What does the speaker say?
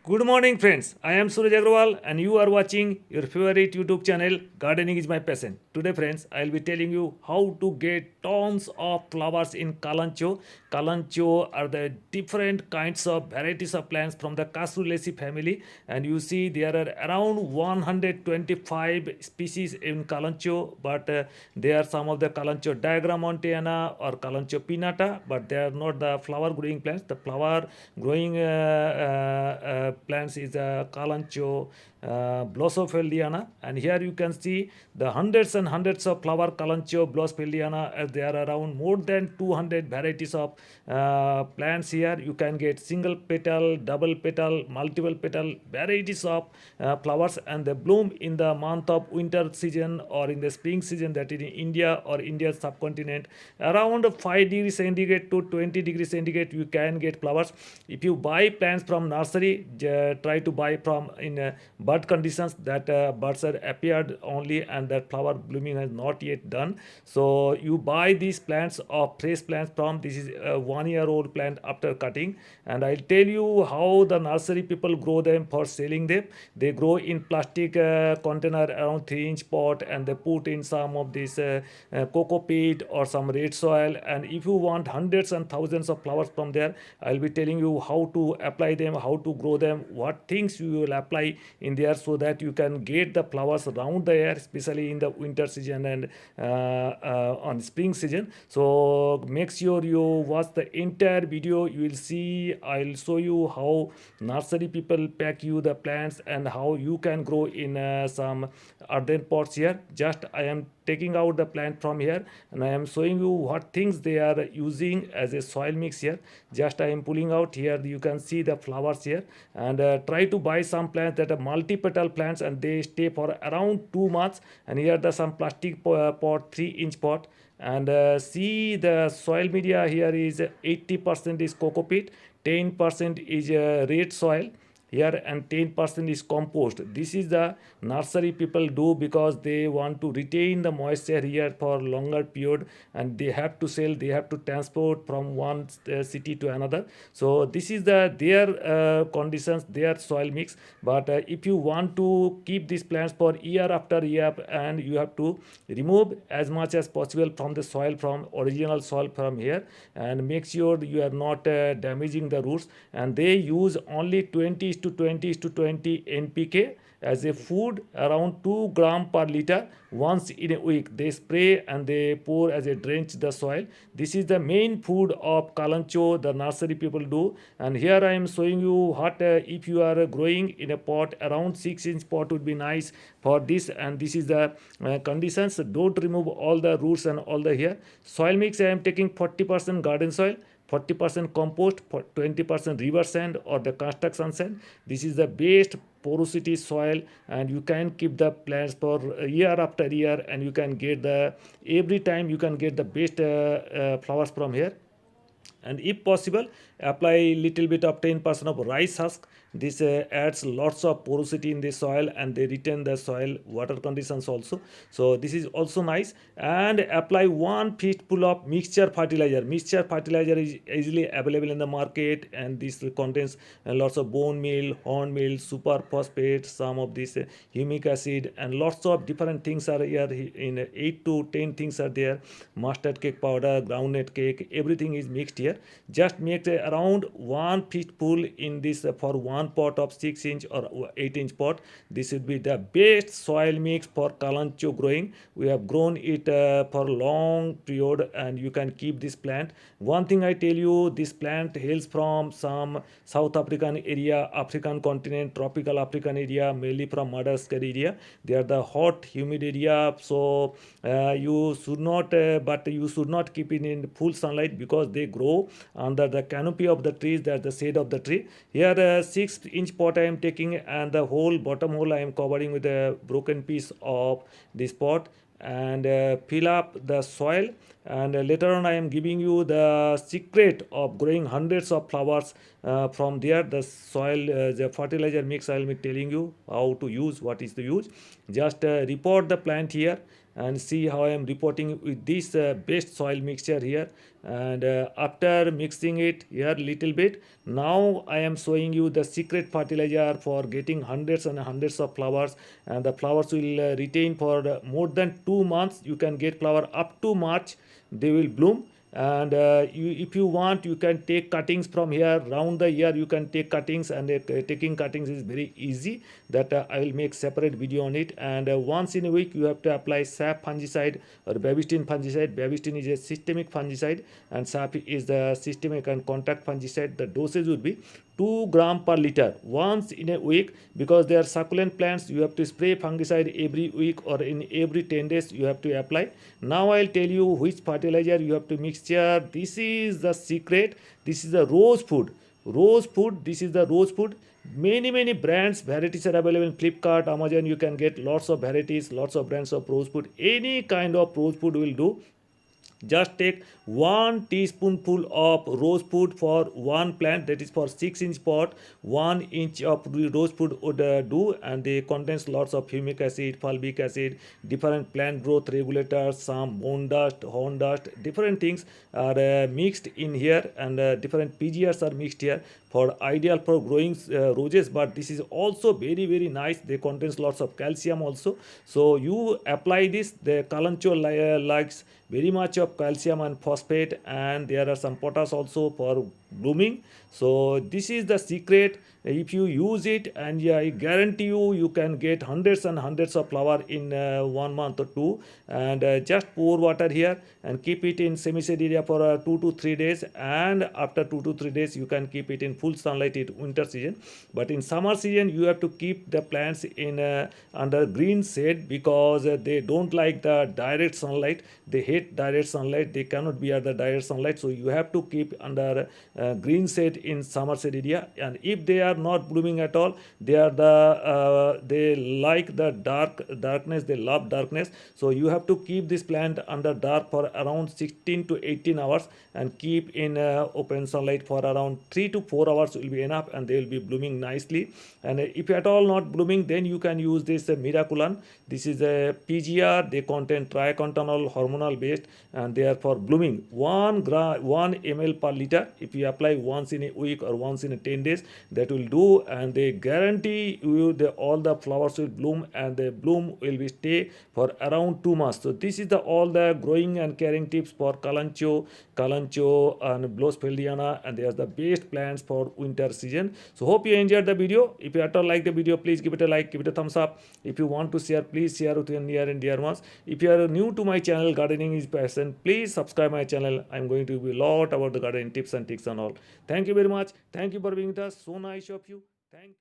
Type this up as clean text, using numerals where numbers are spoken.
Good morning, friends. I am Suraj Agrawal, and you are watching your favorite YouTube channel, Gardening is My Passion. Today, friends, I'll be telling you how to get tons of flowers in Kalancho. Kalancho are the different kinds of varieties of plants from the Cassulaceae family, and you see there are around 125 species in Kalancho, but they are some of the Kalancho diagramontiana or Kalancho pinnata, but they are not the flower growing plants. The flower growing plants is Kalancho blossofeldiana, and here you can see the hundreds and hundreds of flower Kalancho blossofeldiana. There are around more than 200 varieties of plants here. You can get single petal, double petal, multiple petal varieties of flowers, and they bloom in the month of winter season or in the spring season, that is in India or India subcontinent. Around 5 degrees centigrade to 20 degrees centigrade you can get flowers. If you buy plants from nursery, try to buy from in bud conditions that buds are appeared only and that flower blooming has not yet done. So you buy these plants or fresh plants from, this is a 1 year old plant after cutting, and I'll tell you how the nursery people grow them for selling them. They grow in plastic container around 3-inch pot, and they put in some of this cocoa peat or some red soil. And if you want hundreds and thousands of flowers from there, I'll be telling you how to apply them, how to grow them, what things you will apply in there so that you can get the flowers around the year, especially in the winter season and on spring season. So make sure you watch the entire video. You will see, I'll show you how nursery people pack you the plants and how you can grow in some earthen pots here. Just I am taking out the plant from here, and I am showing you what things they are using as a soil mix here. Just I am pulling out here, you can see the flowers here. And try to buy some plants that are multi-petal plants and they stay for around 2 months. And here the some plastic pot, 3-inch pot. And see the soil media here is 80% is cocoa peat, 10% is red soil here, and 10% is compost. This is the nursery people do because they want to retain the moisture here for longer period, and they have to sell, they have to transport from one city to another. So this is their conditions, their soil mix. But if you want to keep these plants for year after year, and you have to remove as much as possible from the soil, from original soil from here, and make sure you are not damaging the roots. And they use only 20 is to 20 is to 20 NPK as a food, around 2 gram per liter once in a week. They spray and they pour as a drench the soil. This is the main food of Kalancho the nursery people do. And here I am showing you what if you are growing in a pot, around 6-inch pot would be nice for this. And this is the conditions. Don't remove all the roots and all the here. Soil mix, I am taking 40% garden soil, 40% compost, 20% river sand or the construction sand. This is the best porosity soil, and you can keep the plants for year after year, and you can get the every time you can get the best flowers from here. And if possible, apply little bit of 10% of rice husk. This adds lots of porosity in the soil, and they retain the soil water conditions also. So this is also nice. And apply 1 fistful of mixture fertilizer is easily available in the market, and this contains lots of bone meal, horn meal, super phosphate, some of this humic acid, and lots of different things are here. In 8 to 10 things are there. Mustard cake powder, groundnut cake, everything is mixed here. Just make around 1 fistful in this for one pot of 6-inch or 8-inch pot. This would be the best soil mix for Kalancho growing. We have grown it for long period, and you can keep this plant. One thing I tell you, this plant hails from some South African area, African continent, tropical African area, mainly from Madagascar area. They are the hot, humid area. So you should not, but you should not keep it in full sunlight because they grow under the canopy of the trees, that's the shade of the tree. Here 6-inch pot I am taking, and the whole bottom hole I am covering with a broken piece of this pot, and fill up the soil. and later on I am giving you the secret of growing hundreds of flowers from there. The soil, the fertilizer mix I will be telling you how to use, what is to use. Just report the plant here and see how I am reporting with this best soil mixture here. And after mixing it here little bit, now I am showing you the secret fertilizer for getting hundreds and hundreds of flowers. And the flowers will retain for more than 2 months. You can get flower up to March, they will bloom. And if you want, you can take cuttings from here round the year. You can take cuttings, and taking cuttings is very easy. That I will make separate video on it. And once in a week you have to apply SAP fungicide or Babistin fungicide. Babistin is a systemic fungicide and SAP is the systemic and contact fungicide. The dosage would be 2 gram per liter once in a week. Because they are succulent plants, you have to spray fungicide every week or in every 10 days you have to apply. Now I'll tell you which fertilizer you have to mixture. This is the secret. This is the rose food. Rose food, this is the rose food. Many brands, varieties are available in Flipkart, Amazon. You can get lots of varieties, lots of brands of rose food. Any kind of rose food will do. Just take 1 teaspoonful of rose food for one plant, that is for 6-inch pot. 1 inch of rose food would do, and they contains lots of humic acid, fulvic acid, different plant growth regulators, some bone dust, horn dust, different things are mixed in here. And different PGRs are mixed here for ideal for growing roses. But this is also very nice. They contains lots of calcium also. So you apply this. The Kalanchoe likes very much of calcium and phosphate, and there are some potash also for blooming. So this is the secret. If you use it, and yeah, I guarantee you, you can get hundreds and hundreds of flower in 1 month or two. And just pour water here and keep it in semi-shade area for 2 to 3 days. And after 2 to 3 days you can keep it in full sunlight in winter season. But in summer season you have to keep the plants in under green shade, because they don't like the direct sunlight. They hate direct sunlight. They cannot bear the direct sunlight. So you have to keep under green shade in summer shade area. And if they are not blooming at all, they are they like the darkness. They love darkness. So you have to keep this plant under dark for around 16 to 18 hours, and keep in open sunlight for around 3 to 4 hours will be enough, and they will be blooming nicely. And if at all not blooming, then you can use this Miraculan. This is a PGR. They contain triacontanol, hormonal based, and they are for blooming. 1 ml per liter. If you apply once in a week or once in 10 days, that will do. And they guarantee you all the flowers will bloom, and the bloom will be stay for around 2 months. So this is the all the growing and caring tips for Kalanchoe and Blossfeldiana, and they are the best plants for winter season. So hope you enjoyed the video. If you at all like the video, please give it a like, give it a thumbs up. If you want to share, please share with your near and dear ones. If you are new to my channel, Gardening is Passion, please subscribe my channel. I'm going to be a lot about the gardening tips and tricks and all. Thank you very much. Thank you for being with us. So nice of you. Thank you.